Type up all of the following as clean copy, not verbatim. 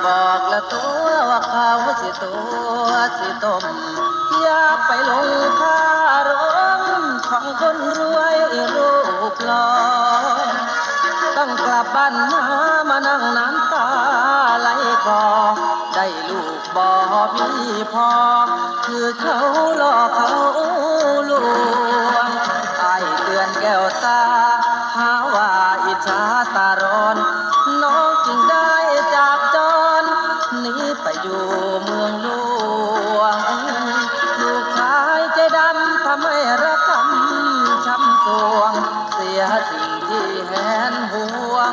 บอกละตัวว่าเขาสิตัวสิต้มอย่าไปลงคารมของคนรวยรูปหล่อต้องกลับบ้านมานั่งน้ำตาไหลคลอได้ลูกบ่มีพอคือเขาหลอกเขาลวงอ้ายเตือนแก้วตาหาว่าอิจฉาตาร้อนน้องจึงได้จากจรหนีไปอยู่เมืองหลวงลูกชายใจดำทำให้ระกำช้ำสวงเสียสิ่งที่แหนห่วง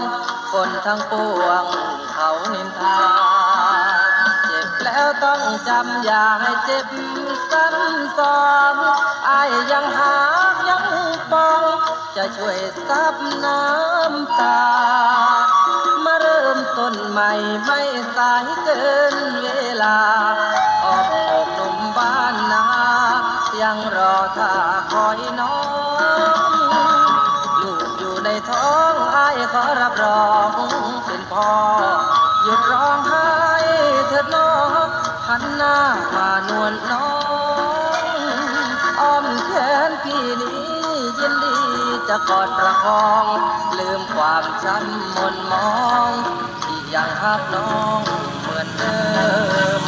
คนทั้งปวงเขานินทาเจ็บแล้วต้องจำอย่าให้เจ็บซ้ำซ้อนอ้ายยังหายังปองจะช่วยซับน้ำตามาเริ่มต้นใหม่ไม่สายเกินเวลาออกอกหนุ่มบ้านนายังรอท่าคอยน้องลูกอยู่ในท้องอ้ายขอรับรองเป็นพ่อหยุดร้องไห้เถิดน้องหันหน้ามานวลน้องอ้อมแขนพี่นี้ยินดีจะกอดประคองลืมความช้ำมนมองที่ยังหักน้องเหมือนเดิม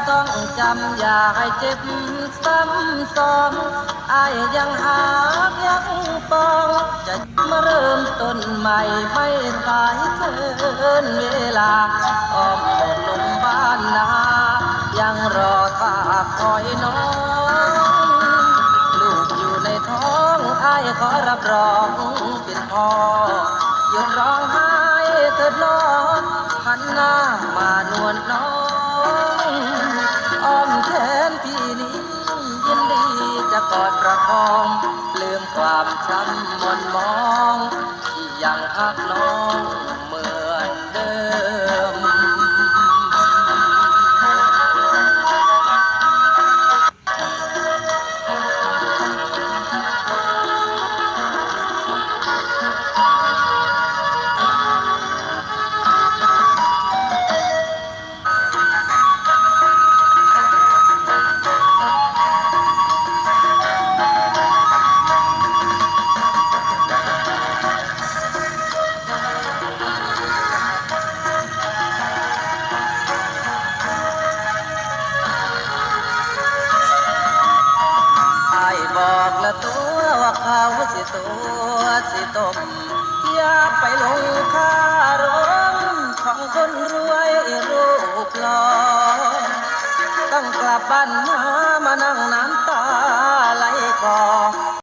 ต้องจำอย่าให้เจ็บซ้ำซ้อนอ้ายยังหายังปองจะมาเริ่มต้นใหม่ไม่สายเกินเวลาอ้อมอกหนุ่มบ้านนายังรอท่าคอยน้องลูกอยู่ในท้องอ้ายขอรับรองเป็นพ่อหยุดร้องไห้เถิดน้องหันหน้ามานวลน้องอ้อมแขนพี่นี้ยินดีจะกอดประคองลืมความช้ำมนมองที่ยังหักน้องเหมือนเดิมบอกละตัวว่าเขาสิตัวสิต้มอย่าไปลงคารมของคนรวยรูปหล่อต้องกลับบ้านมานั่งน้ำตาไหลคลอ